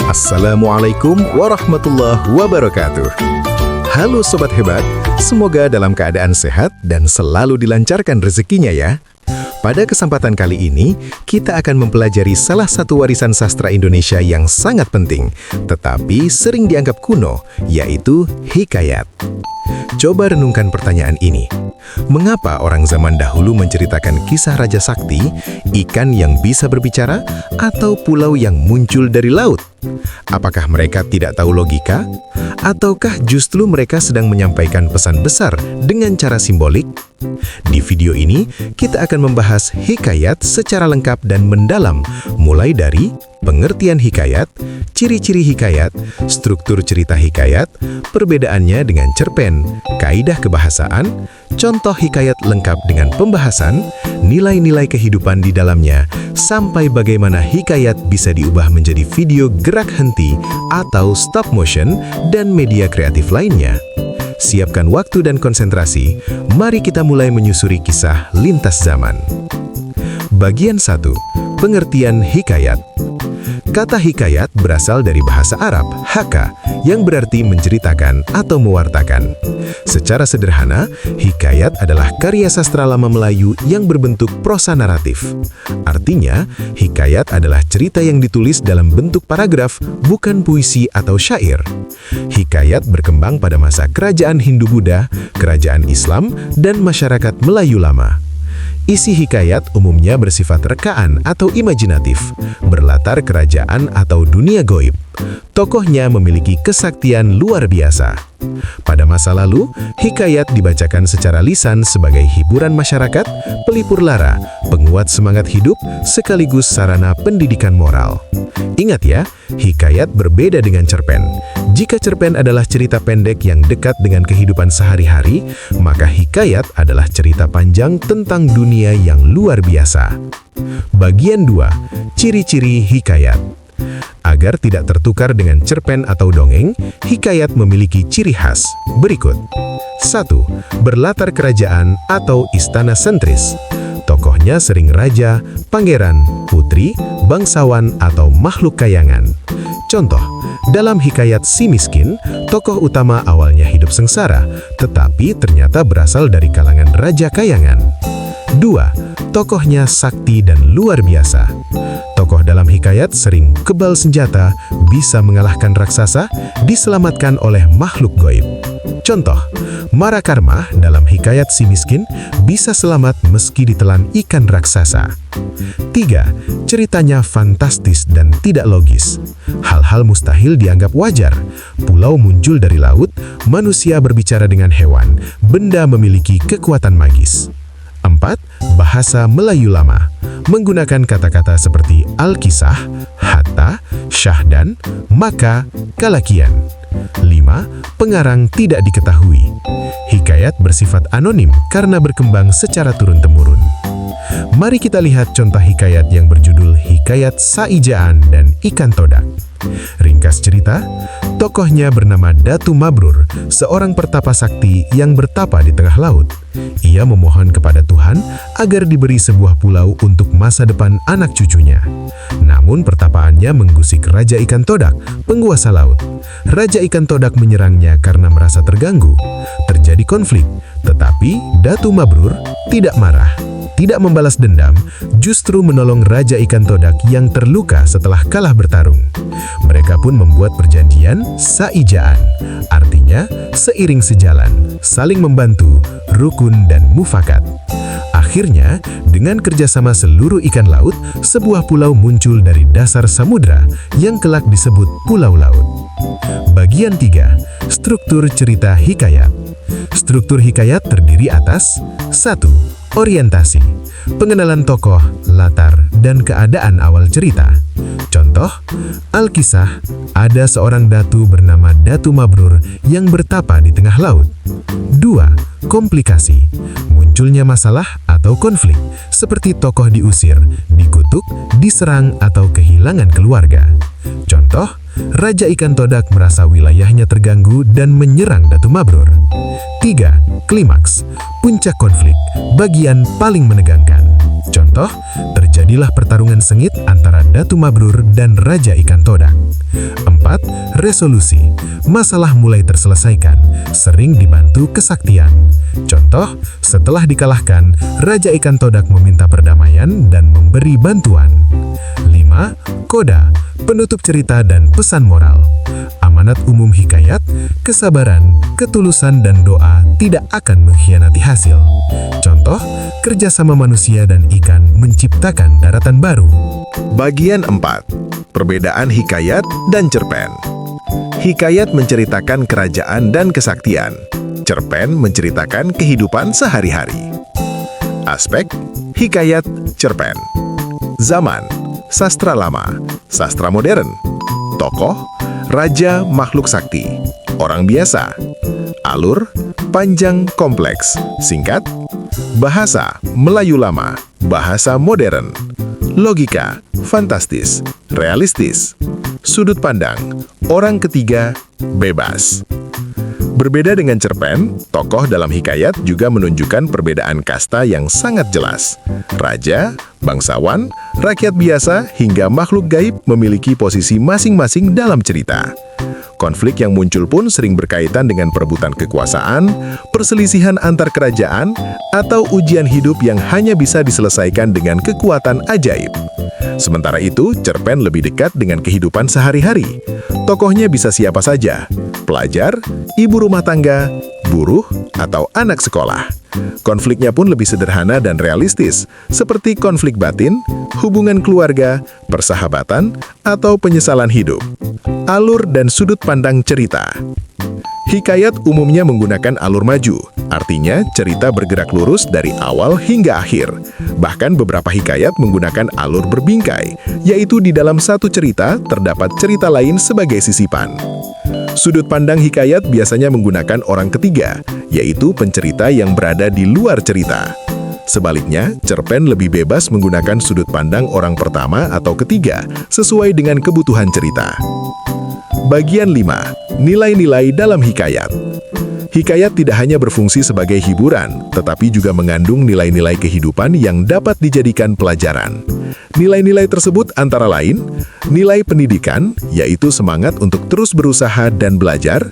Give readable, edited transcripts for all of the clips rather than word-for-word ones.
Assalamualaikum warahmatullahi wabarakatuh. Halo Sobat Hebat, semoga dalam keadaan sehat dan selalu dilancarkan rezekinya ya. Pada kesempatan kali ini, kita akan mempelajari salah satu warisan sastra Indonesia yang sangat penting, tetapi sering dianggap kuno, yaitu hikayat. Coba renungkan pertanyaan ini. Mengapa orang zaman dahulu menceritakan kisah Raja Sakti, ikan yang bisa berbicara, atau pulau yang muncul dari laut? Apakah mereka tidak tahu logika? Ataukah justru mereka sedang menyampaikan pesan besar dengan cara simbolik? Di video ini, kita akan membahas hikayat secara lengkap dan mendalam, mulai dari pengertian hikayat, ciri-ciri hikayat, struktur cerita hikayat, perbedaannya dengan cerpen, kaidah kebahasaan, contoh hikayat lengkap dengan pembahasan, nilai-nilai kehidupan di dalamnya, sampai bagaimana hikayat bisa diubah menjadi video gerak henti atau stop motion dan media kreatif lainnya. Siapkan waktu dan konsentrasi, mari kita mulai menyusuri kisah lintas zaman. Bagian 1. Pengertian hikayat. Kata hikayat berasal dari bahasa Arab, haka, yang berarti menceritakan atau mewartakan. Secara sederhana, hikayat adalah karya sastra lama Melayu yang berbentuk prosa naratif. Artinya, hikayat adalah cerita yang ditulis dalam bentuk paragraf, bukan puisi atau syair. Hikayat berkembang pada masa kerajaan Hindu-Buddha, kerajaan Islam, dan masyarakat Melayu lama. Isi hikayat umumnya bersifat rekaan atau imajinatif, berlatar kerajaan atau dunia gaib. Tokohnya memiliki kesaktian luar biasa. Pada masa lalu, hikayat dibacakan secara lisan sebagai hiburan masyarakat, pelipur lara, penguat semangat hidup, sekaligus sarana pendidikan moral. Ingat ya, hikayat berbeda dengan cerpen. Jika cerpen adalah cerita pendek yang dekat dengan kehidupan sehari-hari, maka hikayat adalah cerita panjang tentang dunia yang luar biasa. Bagian 2. Ciri-ciri hikayat. Agar tidak tertukar dengan cerpen atau dongeng, hikayat memiliki ciri khas berikut. 1. Berlatar kerajaan atau istana sentris. Tokohnya sering raja, pangeran, putri, bangsawan, atau makhluk kayangan. Contoh, dalam hikayat Si Miskin, tokoh utama awalnya hidup sengsara, tetapi ternyata berasal dari kalangan raja kayangan. 2. Tokohnya sakti dan luar biasa. Tokoh dalam hikayat sering kebal senjata, bisa mengalahkan raksasa, diselamatkan oleh makhluk gaib. Contoh, Marakarma dalam hikayat Si Miskin bisa selamat meski ditelan ikan raksasa. 3. Ceritanya fantastis dan tidak logis. Hal-hal mustahil dianggap wajar. Pulau muncul dari laut, manusia berbicara dengan hewan, benda memiliki kekuatan magis. 4. Bahasa Melayu lama. Menggunakan kata-kata seperti Alkisah, Hatta, Syahdan, Maka, Kalakian. 5. Pengarang tidak diketahui. Hikayat bersifat anonim karena berkembang secara turun-temurun. Mari kita lihat contoh hikayat yang berjudul Hikayat Saijaan dan Ikan Todak. Ringkas cerita, tokohnya bernama Datu Mabrur, seorang pertapa sakti yang bertapa di tengah laut. Ia memohon kepada Tuhan agar diberi sebuah pulau untuk masa depan anak cucunya. Namun pertapaannya menggusik Raja Ikan Todak, penguasa laut. Raja Ikan Todak menyerangnya karena merasa terganggu. Terjadi konflik, tetapi Datu Mabrur tidak marah. Tidak membalas dendam, justru menolong Raja Ikan Todak yang terluka setelah kalah bertarung. Mereka pun membuat perjanjian saijaan, artinya seiring sejalan, saling membantu, rukun dan mufakat. Akhirnya, dengan kerjasama seluruh ikan laut, sebuah pulau muncul dari dasar samudra yang kelak disebut Pulau Laut. Bagian 3. Struktur cerita hikayat. Struktur hikayat terdiri atas 1. Orientasi, pengenalan tokoh, latar, dan keadaan awal cerita. Contoh, Alkisah, ada seorang datu bernama Datu Mabrur yang bertapa di tengah laut. 2. Komplikasi, munculnya masalah atau konflik, seperti tokoh diusir, dikutuk, diserang, atau kehilangan keluarga. Contoh, Raja Ikan Todak merasa wilayahnya terganggu dan menyerang Datu Mabrur. 3. Klimaks, puncak konflik, bagian paling menegangkan. Contoh, terjadilah pertarungan sengit antara Datu Mabrur dan Raja Ikan Todak. resolusi, masalah mulai terselesaikan, sering dibantu kesaktian. Contoh, setelah dikalahkan, Raja Ikan Todak meminta perdamaian dan memberi bantuan. 5. Koda, penutup cerita dan pesan moral. Amanat umum hikayat, kesabaran, ketulusan dan doa tidak akan mengkhianati hasil. Contoh, kerjasama manusia dan ikan menciptakan daratan baru. Bagian 4. Perbedaan hikayat dan cerpen. Hikayat menceritakan kerajaan dan kesaktian. Cerpen menceritakan kehidupan sehari-hari. Aspek hikayat cerpen. Zaman, sastra lama, sastra modern. Tokoh, raja makhluk sakti. Orang biasa. Alur, panjang kompleks. Singkat. Bahasa, Melayu lama, bahasa modern. Logika, fantastis, realistis. Sudut pandang, orang ketiga, bebas. Berbeda dengan cerpen, tokoh dalam hikayat juga menunjukkan perbedaan kasta yang sangat jelas. Raja, bangsawan, rakyat biasa, hingga makhluk gaib memiliki posisi masing-masing dalam cerita. Konflik yang muncul pun sering berkaitan dengan perebutan kekuasaan, perselisihan antar kerajaan, atau ujian hidup yang hanya bisa diselesaikan dengan kekuatan ajaib. Sementara itu, cerpen lebih dekat dengan kehidupan sehari-hari. Tokohnya bisa siapa saja, pelajar, ibu rumah tangga, buruh, atau anak sekolah. Konfliknya pun lebih sederhana dan realistis, seperti konflik batin, hubungan keluarga, persahabatan, atau penyesalan hidup. Alur dan sudut pandang cerita. Hikayat umumnya menggunakan alur maju, artinya cerita bergerak lurus dari awal hingga akhir. Bahkan beberapa hikayat menggunakan alur berbingkai, yaitu di dalam satu cerita terdapat cerita lain sebagai sisipan. Sudut pandang hikayat biasanya menggunakan orang ketiga, yaitu pencerita yang berada di luar cerita. Sebaliknya, cerpen lebih bebas menggunakan sudut pandang orang pertama atau ketiga, sesuai dengan kebutuhan cerita. Bagian 5. Nilai-nilai dalam hikayat. Hikayat tidak hanya berfungsi sebagai hiburan, tetapi juga mengandung nilai-nilai kehidupan yang dapat dijadikan pelajaran. Nilai-nilai tersebut antara lain, nilai pendidikan, yaitu semangat untuk terus berusaha dan belajar,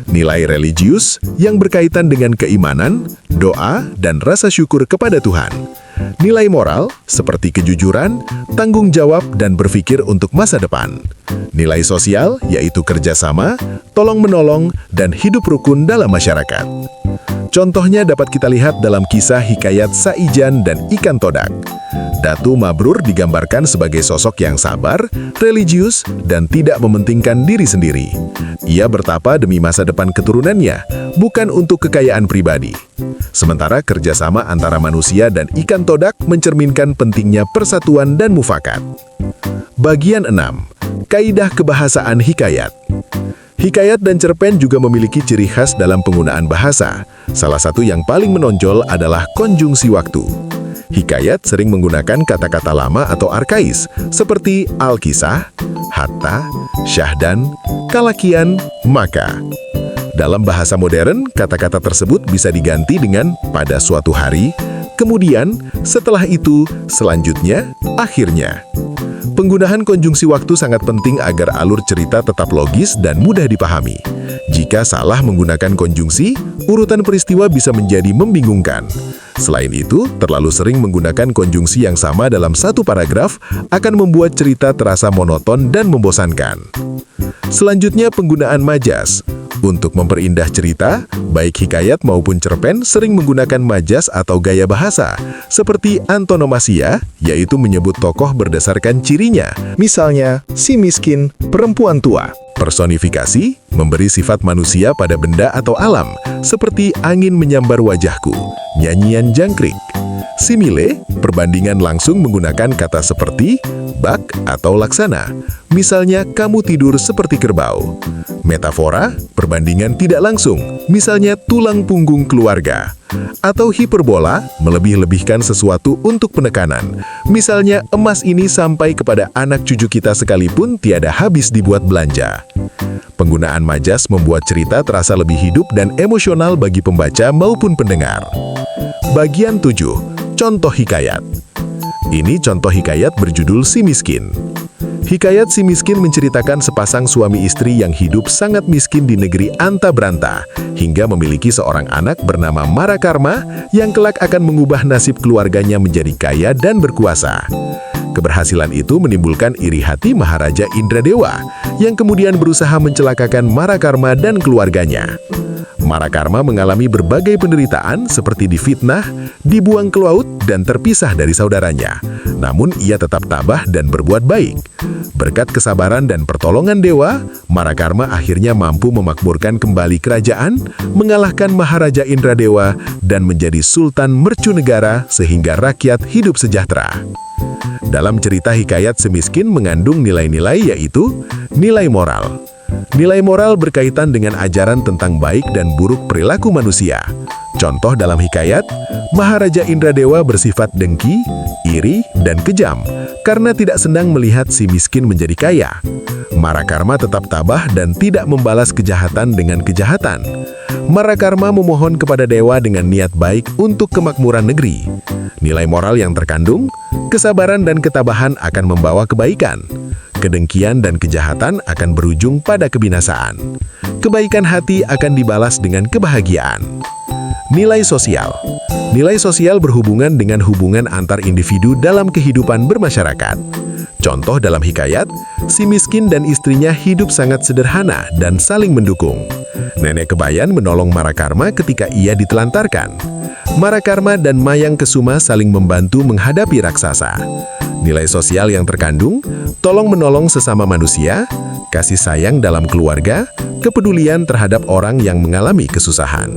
nilai religius yang berkaitan dengan keimanan, doa, dan rasa syukur kepada Tuhan, nilai moral seperti kejujuran, tanggung jawab, dan berpikir untuk masa depan, nilai sosial yaitu kerjasama, tolong-menolong, dan hidup rukun dalam masyarakat. Contohnya dapat kita lihat dalam kisah hikayat Saijan dan Ikan Todak. Datu Mabrur digambarkan sebagai sosok yang sabar, religius, dan tidak mementingkan diri sendiri. Ia bertapa demi masa depan keturunannya, bukan untuk kekayaan pribadi. Sementara kerjasama antara manusia dan ikan todak mencerminkan pentingnya persatuan dan mufakat. Bagian 6. Kaidah kebahasaan hikayat. Hikayat dan cerpen juga memiliki ciri khas dalam penggunaan bahasa. Salah satu yang paling menonjol adalah konjungsi waktu. Hikayat sering menggunakan kata-kata lama atau arkais, seperti Alkisah, Hatta, Syahdan, Kalakian, Maka. Dalam bahasa modern, kata-kata tersebut bisa diganti dengan pada suatu hari, kemudian, setelah itu, selanjutnya, akhirnya. Penggunaan konjungsi waktu sangat penting agar alur cerita tetap logis dan mudah dipahami. Jika salah menggunakan konjungsi, urutan peristiwa bisa menjadi membingungkan. Selain itu, terlalu sering menggunakan konjungsi yang sama dalam satu paragraf akan membuat cerita terasa monoton dan membosankan. Selanjutnya, penggunaan majas. Untuk memperindah cerita, baik hikayat maupun cerpen sering menggunakan majas atau gaya bahasa, seperti antonomasia, yaitu menyebut tokoh berdasarkan cirinya, misalnya si miskin, perempuan tua. Personifikasi, memberi sifat manusia pada benda atau alam, seperti angin menyambar wajahku, nyanyian jangkrik. Simile, perbandingan langsung menggunakan kata seperti bak atau laksana, misalnya kamu tidur seperti kerbau. Metafora, perbandingan tidak langsung, misalnya tulang punggung keluarga. Atau hiperbola, melebih-lebihkan sesuatu untuk penekanan, misalnya emas ini sampai kepada anak cucu kita sekalipun tiada habis dibuat belanja. Penggunaan majas membuat cerita terasa lebih hidup dan emosional bagi pembaca maupun pendengar. Bagian 7. Contoh hikayat. Ini contoh hikayat berjudul Si Miskin. Hikayat si miskin menceritakan sepasang suami istri yang hidup sangat miskin di negeri Anta Branta, hingga memiliki seorang anak bernama Marakarma yang kelak akan mengubah nasib keluarganya menjadi kaya dan berkuasa. Keberhasilan itu menimbulkan iri hati Maharaja Indradewa, yang kemudian berusaha mencelakakan Marakarma dan keluarganya. Marakarma mengalami berbagai penderitaan seperti difitnah, dibuang ke laut, dan terpisah dari saudaranya. Namun ia tetap tabah dan berbuat baik. Berkat kesabaran dan pertolongan dewa, Marakarma akhirnya mampu memakmurkan kembali kerajaan, mengalahkan Maharaja Indradewa, dan menjadi Sultan Mercunegara sehingga rakyat hidup sejahtera. Dalam cerita hikayat semiskin mengandung nilai-nilai yaitu nilai moral. Nilai moral berkaitan dengan ajaran tentang baik dan buruk perilaku manusia. Contoh dalam hikayat, Maharaja Indradewa bersifat dengki, iri, dan kejam karena tidak senang melihat si miskin menjadi kaya. Marakarma tetap tabah dan tidak membalas kejahatan dengan kejahatan. Marakarma memohon kepada dewa dengan niat baik untuk kemakmuran negeri. Nilai moral yang terkandung, kesabaran dan ketabahan akan membawa kebaikan. Kedengkian dan kejahatan akan berujung pada kebinasaan. Kebaikan hati akan dibalas dengan kebahagiaan. Nilai sosial. Nilai sosial berhubungan dengan hubungan antar individu dalam kehidupan bermasyarakat. Contoh dalam hikayat, si miskin dan istrinya hidup sangat sederhana dan saling mendukung. Nenek Kebayan menolong Marakarma ketika ia ditelantarkan. Marakarma dan Mayang Kesuma saling membantu menghadapi raksasa. Nilai sosial yang terkandung, tolong-menolong sesama manusia, kasih sayang dalam keluarga, kepedulian terhadap orang yang mengalami kesusahan.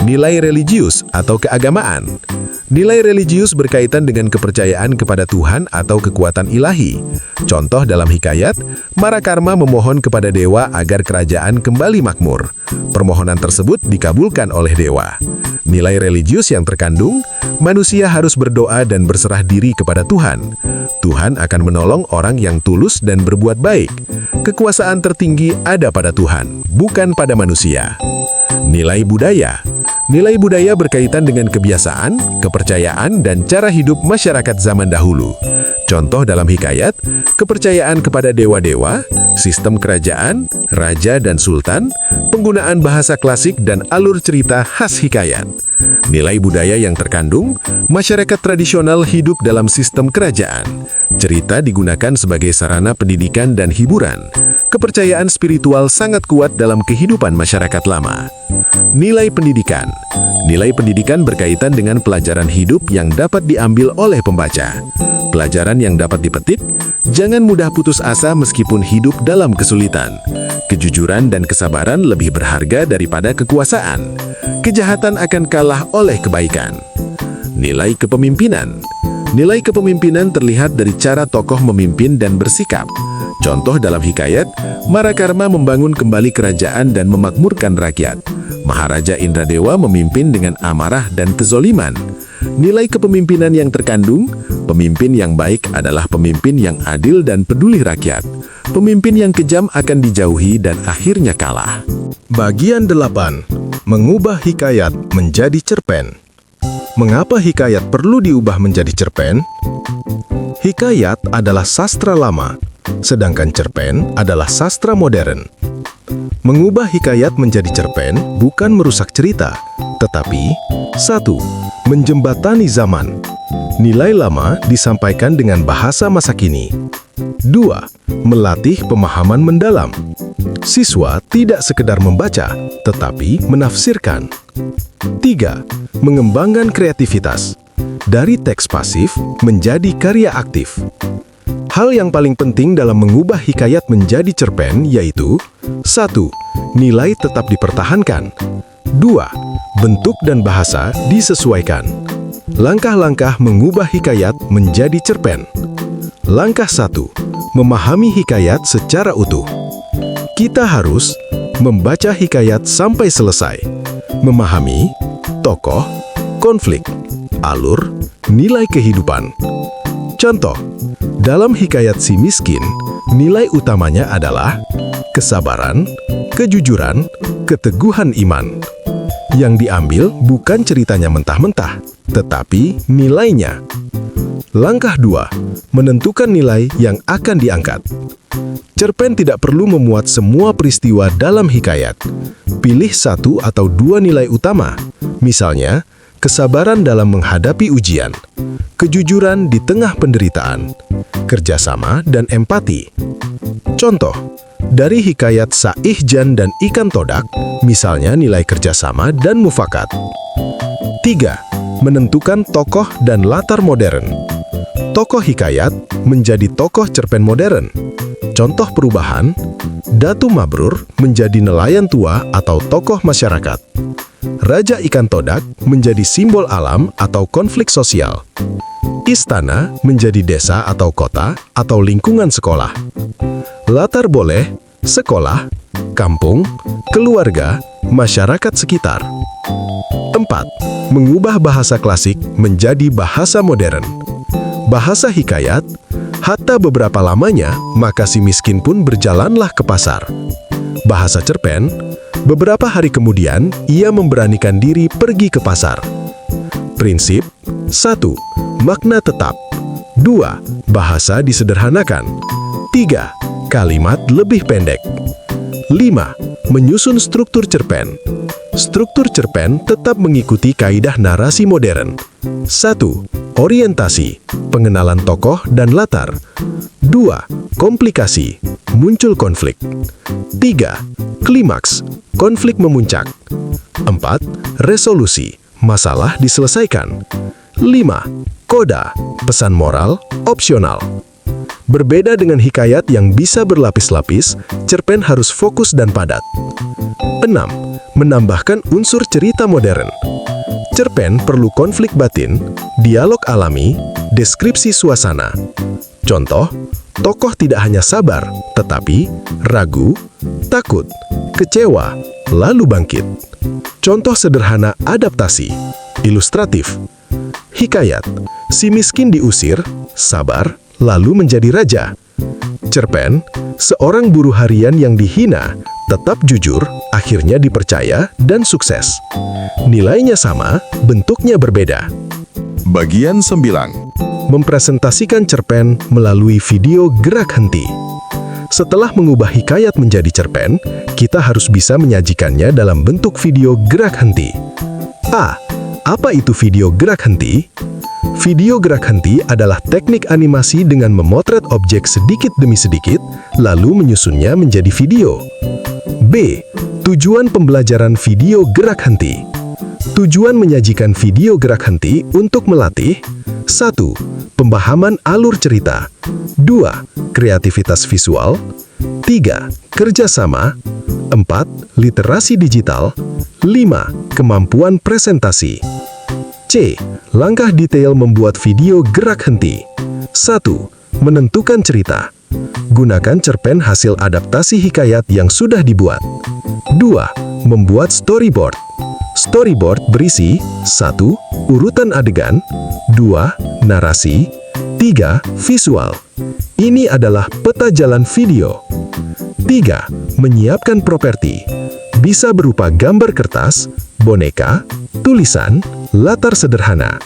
Nilai religius atau keagamaan. Nilai religius berkaitan dengan kepercayaan kepada Tuhan atau kekuatan ilahi. Contoh dalam hikayat, Marakarma memohon kepada dewa agar kerajaan kembali makmur. Permohonan tersebut dikabulkan oleh dewa. Nilai religius yang terkandung, manusia harus berdoa dan berserah diri kepada Tuhan. Tuhan akan menolong orang yang tulus dan berbuat baik. Kekuasaan tertinggi ada pada Tuhan, bukan pada manusia. Nilai budaya. Nilai budaya berkaitan dengan kebiasaan, kepercayaan, dan cara hidup masyarakat zaman dahulu. Contoh dalam hikayat, kepercayaan kepada dewa-dewa, sistem kerajaan, raja dan sultan, penggunaan bahasa klasik dan alur cerita khas hikayat. Nilai budaya yang terkandung, masyarakat tradisional hidup dalam sistem kerajaan. Cerita digunakan sebagai sarana pendidikan dan hiburan. Kepercayaan spiritual sangat kuat dalam kehidupan masyarakat lama. Nilai pendidikan. Nilai pendidikan berkaitan dengan pelajaran hidup yang dapat diambil oleh pembaca. Pelajaran yang dapat dipetik, jangan mudah putus asa meskipun hidup dalam kesulitan. Kejujuran dan kesabaran lebih berharga daripada kekuasaan. Kejahatan akan kalah oleh kebaikan. Nilai kepemimpinan. Nilai kepemimpinan terlihat dari cara tokoh memimpin dan bersikap. Contoh dalam hikayat, Marakarma membangun kembali kerajaan dan memakmurkan rakyat. Maharaja Indradewa memimpin dengan amarah dan kezoliman. Nilai kepemimpinan yang terkandung, pemimpin yang baik adalah pemimpin yang adil dan peduli rakyat. Pemimpin yang kejam akan dijauhi dan akhirnya kalah. Bagian 8. Mengubah hikayat menjadi cerpen. Mengapa hikayat perlu diubah menjadi cerpen? Hikayat adalah sastra lama, sedangkan cerpen adalah sastra modern. Mengubah hikayat menjadi cerpen bukan merusak cerita, tetapi 1. Menjembatani zaman. Nilai lama disampaikan dengan bahasa masa kini. 2. Melatih pemahaman mendalam. Siswa tidak sekedar membaca, tetapi menafsirkan. 3. Mengembangkan kreativitas. Dari teks pasif menjadi karya aktif. Hal yang paling penting dalam mengubah hikayat menjadi cerpen yaitu 1. Nilai tetap dipertahankan. 2. Bentuk dan bahasa disesuaikan. Langkah-langkah mengubah hikayat menjadi cerpen. Langkah 1. Memahami hikayat secara utuh. Kita harus membaca hikayat sampai selesai. Memahami tokoh, konflik, alur, nilai kehidupan. Contoh, dalam hikayat si miskin, nilai utamanya adalah kesabaran, kejujuran, keteguhan iman. Yang diambil bukan ceritanya mentah-mentah, tetapi nilainya. Langkah 2. Menentukan nilai yang akan diangkat. Cerpen tidak perlu memuat semua peristiwa dalam hikayat. Pilih 1 atau 2 nilai utama. Misalnya, kesabaran dalam menghadapi ujian, kejujuran di tengah penderitaan, kerjasama dan empati. Contoh, dari hikayat Saihjan dan Ikan Todak, misalnya nilai kerjasama dan mufakat. 3. Menentukan tokoh dan latar modern. Tokoh hikayat menjadi tokoh cerpen modern. Contoh perubahan, Datu Mabrur menjadi nelayan tua atau tokoh masyarakat. Raja Ikan Todak menjadi simbol alam atau konflik sosial. Istana menjadi desa atau kota atau lingkungan sekolah. Latar boleh sekolah, kampung, keluarga, masyarakat sekitar. 4. Mengubah bahasa klasik menjadi bahasa modern. Bahasa hikayat, hatta beberapa lamanya, maka si miskin pun berjalanlah ke pasar. Bahasa cerpen, beberapa hari kemudian, ia memberanikan diri pergi ke pasar. Prinsip 1. Makna tetap. 2. Bahasa disederhanakan. 3. Kalimat lebih pendek. 5. Menyusun struktur cerpen. Struktur cerpen tetap mengikuti kaidah narasi modern. 1. Orientasi, pengenalan tokoh dan latar. 2. Komplikasi, muncul konflik. 3. Klimaks, konflik memuncak. 4. Resolusi, masalah diselesaikan. 5. Koda, pesan moral, opsional. Berbeda dengan hikayat yang bisa berlapis-lapis, cerpen harus fokus dan padat. 6. Menambahkan unsur cerita modern. Cerpen perlu konflik batin, dialog alami, deskripsi suasana. Contoh, tokoh tidak hanya sabar, tetapi ragu, takut, kecewa, lalu bangkit. Contoh sederhana adaptasi, ilustratif. Hikayat, si miskin diusir, sabar, lalu menjadi raja. Cerpen, seorang buruh harian yang dihina, tetap jujur, akhirnya dipercaya, dan sukses. Nilainya sama, bentuknya berbeda. Bagian 9. Mempresentasikan cerpen melalui video gerak henti. Setelah mengubah hikayat menjadi cerpen, kita harus bisa menyajikannya dalam bentuk video gerak henti. A. Apa itu video gerak henti? Video gerak henti adalah teknik animasi dengan memotret objek sedikit demi sedikit, lalu menyusunnya menjadi video. B. Tujuan pembelajaran video gerak henti. Tujuan menyajikan video gerak henti untuk melatih 1. Pemahaman alur cerita. 2. Kreativitas visual. 3. Kerjasama. 4. Literasi digital. 5. Kemampuan presentasi. C. Langkah detail membuat video gerak henti. 1. Menentukan cerita. Gunakan cerpen hasil adaptasi hikayat yang sudah dibuat. 2. Membuat storyboard. Storyboard berisi 1. Urutan adegan. 2. Narasi. 3. Visual. Ini adalah peta jalan video. 3. Menyiapkan properti. Bisa berupa gambar kertas, boneka, tulisan, latar sederhana.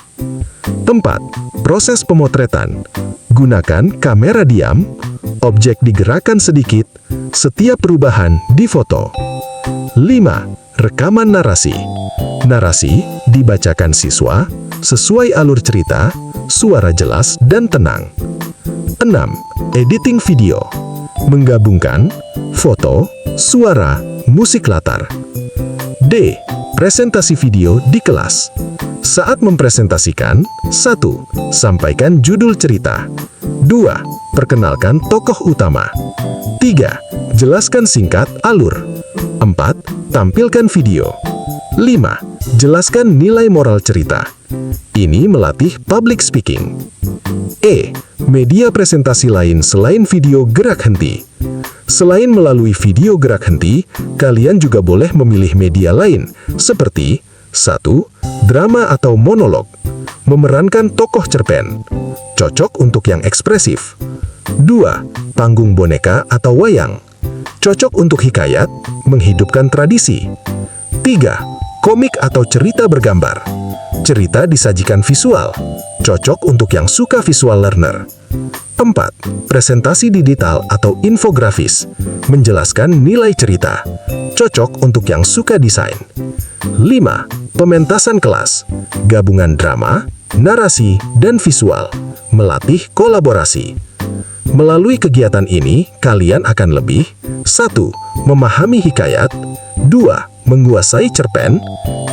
4. Proses pemotretan. Gunakan kamera diam, objek digerakkan sedikit, setiap perubahan difoto. 5. Rekaman narasi. Narasi dibacakan siswa, sesuai alur cerita, suara jelas dan tenang. 6. Editing video. Menggabungkan foto, suara, musik latar. D. Presentasi video di kelas. Saat mempresentasikan, 1. Sampaikan judul cerita. 2. Perkenalkan tokoh utama. 3. Jelaskan singkat alur. 4. Tampilkan video. 5. Jelaskan nilai moral cerita. Ini melatih public speaking. E. Media presentasi lain selain video gerak henti. Selain melalui video gerak henti, kalian juga boleh memilih media lain, seperti 1. Drama atau monolog. Memerankan tokoh cerpen. Cocok untuk yang ekspresif. 2. Panggung boneka atau wayang. Cocok untuk hikayat, menghidupkan tradisi. 3. Komik atau cerita bergambar. Cerita disajikan visual. cocok untuk yang suka visual learner. 4. Presentasi digital atau infografis, menjelaskan nilai cerita, cocok untuk yang suka desain. 5. Pementasan kelas, gabungan drama, narasi, dan visual, melatih kolaborasi. Melalui kegiatan ini, kalian akan lebih 1. Memahami hikayat, 2. Menguasai cerpen,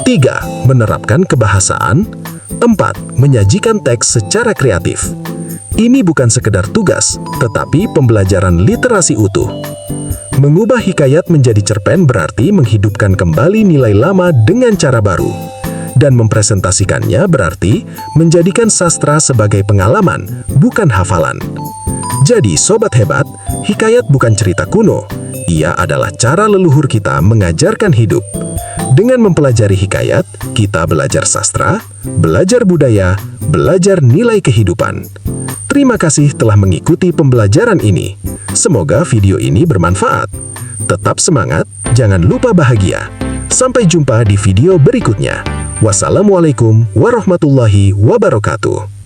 3. Menerapkan kebahasaan, 4. Menyajikan teks secara kreatif. Ini bukan sekedar tugas, tetapi pembelajaran literasi utuh. Mengubah hikayat menjadi cerpen berarti menghidupkan kembali nilai lama dengan cara baru. Dan mempresentasikannya berarti menjadikan sastra sebagai pengalaman, bukan hafalan. Jadi, sobat hebat, hikayat bukan cerita kuno. Ia adalah cara leluhur kita mengajarkan hidup. Dengan mempelajari hikayat, kita belajar sastra, belajar budaya, belajar nilai kehidupan. Terima kasih telah mengikuti pembelajaran ini. Semoga video ini bermanfaat. Tetap semangat, jangan lupa bahagia. Sampai jumpa di video berikutnya. Wassalamualaikum warahmatullahi wabarakatuh.